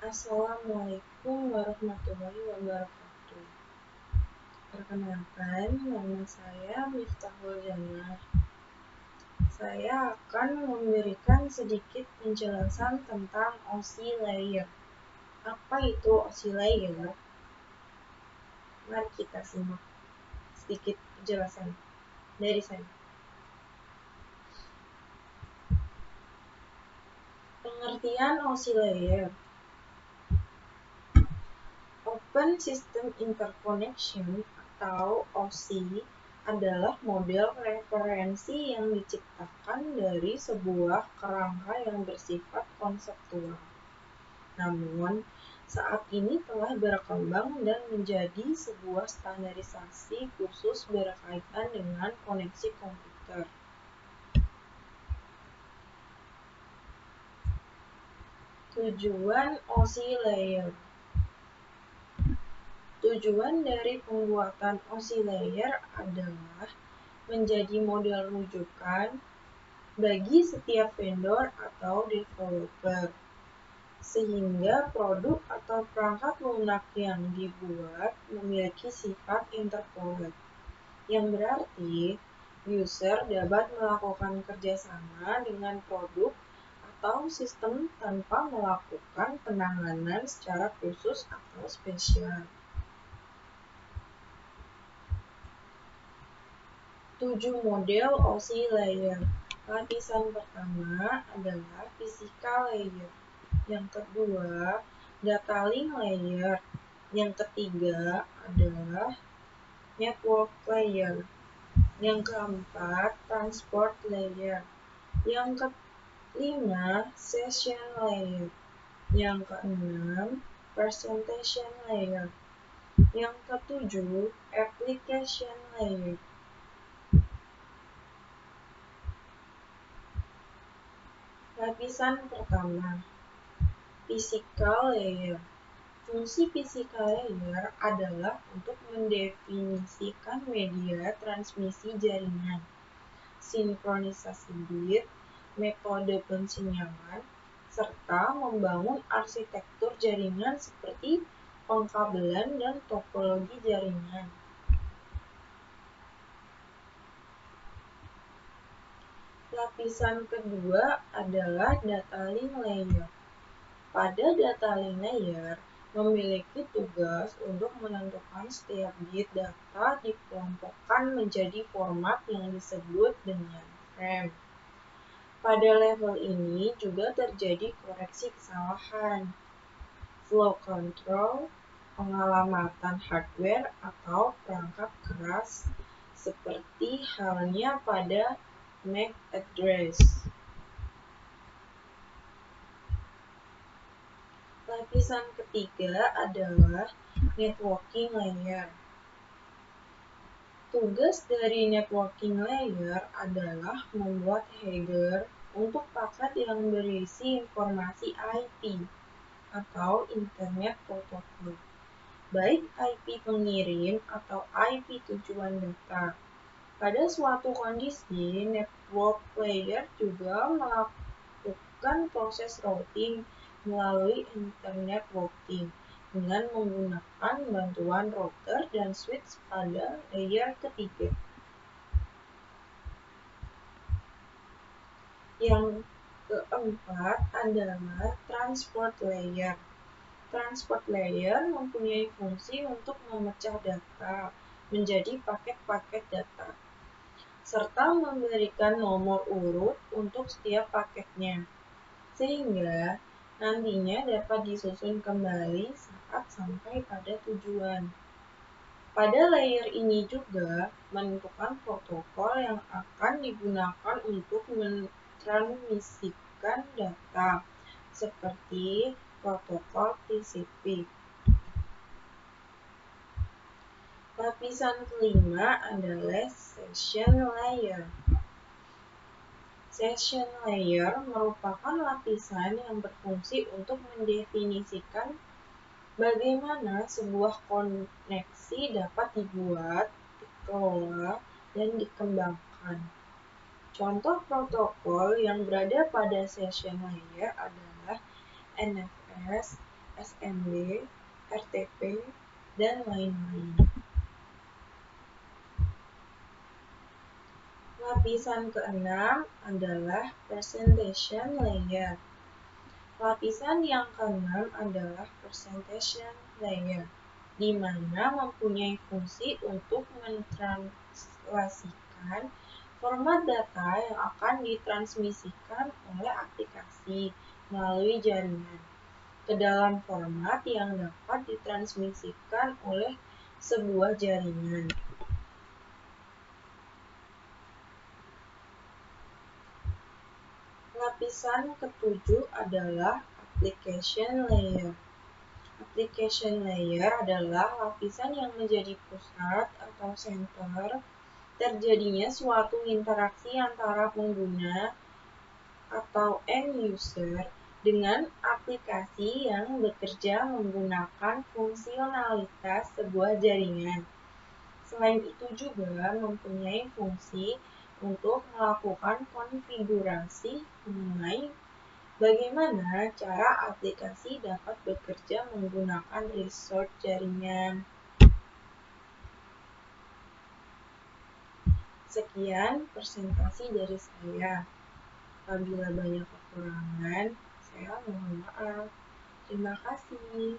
Assalamualaikum warahmatullahi wabarakatuh. Perkenalkan, nama saya Miftahul Jannah. Saya akan memberikan sedikit penjelasan tentang OC layer. Apa itu OC layer? Mari kita simak sedikit penjelasan dari saya. Pengertian OC layer: Open System Interconnection atau OC adalah model referensi yang diciptakan dari sebuah kerangka yang bersifat konseptual. Namun, saat ini telah berkembang dan menjadi sebuah standarisasi khusus berkaitan dengan koneksi komputer. Tujuan OC layer. Tujuan dari pembuatan OC layer adalah menjadi model rujukan bagi setiap vendor atau developer, sehingga produk atau perangkat lunak yang dibuat memiliki sifat interconnect, yang berarti user dapat melakukan kerjasama dengan produk atau sistem tanpa melakukan penanganan secara khusus atau spesial. 7 model OC layer. Lapisan pertama adalah physical layer. Yang kedua, data link layer. Yang ketiga adalah network layer. Yang keempat, transport layer. Yang kelima, session layer. Yang keenam, presentation layer. Yang ketujuh, application layer. Lapisan pertama, physical layer. Fungsi physical layer adalah untuk mendefinisikan media transmisi jaringan, sinkronisasi bit, metode pensinyalan, serta membangun arsitektur jaringan seperti pengkabelan dan topologi jaringan. Lapisan kedua adalah data link layer. Pada data link layer, memiliki tugas untuk menentukan setiap bit data dikelompokkan menjadi format yang disebut dengan frame. Pada level ini juga terjadi koreksi kesalahan, flow control, pengalamatan hardware atau perangkat keras, seperti halnya pada MAC address. Lapisan ketiga adalah networking layer. Tugas dari networking layer adalah membuat header untuk paket yang berisi informasi IP atau Internet Protocol, baik IP pengirim atau IP tujuan data. Pada suatu kondisi, network layer juga melakukan proses routing melalui internet routing dengan menggunakan bantuan router dan switch pada layer ketiga. Yang keempat adalah transport layer. Transport layer mempunyai fungsi untuk memecah data menjadi paket-paket data, serta memberikan nomor urut untuk setiap paketnya, sehingga nantinya dapat disusun kembali saat sampai pada tujuan. Pada layer ini juga menentukan protokol yang akan digunakan untuk mentransmisikan data, seperti protokol TCP. Lapisan kelima adalah session layer. Session layer merupakan lapisan yang berfungsi untuk mendefinisikan bagaimana sebuah koneksi dapat dibuat, dikelola, dan dikembangkan. Contoh protokol yang berada pada session layer adalah NFS, SMB, RTP, dan lain-lain. Lapisan keenam adalah presentation layer. Lapisan yang keenam adalah presentation layer, di mana mempunyai fungsi untuk mentranslasikan format data yang akan ditransmisikan oleh aplikasi melalui jaringan ke dalam format yang dapat ditransmisikan oleh sebuah jaringan. Lapisan ketujuh adalah application layer. Application layer adalah lapisan yang menjadi pusat atau center terjadinya suatu interaksi antara pengguna atau end user dengan aplikasi yang bekerja menggunakan fungsionalitas sebuah jaringan. Selain itu juga mempunyai fungsi untuk melakukan konfigurasi mengenai bagaimana cara aplikasi dapat bekerja menggunakan resource jaringan. Sekian presentasi dari saya. Apabila banyak kekurangan, saya mohon maaf. Terima kasih.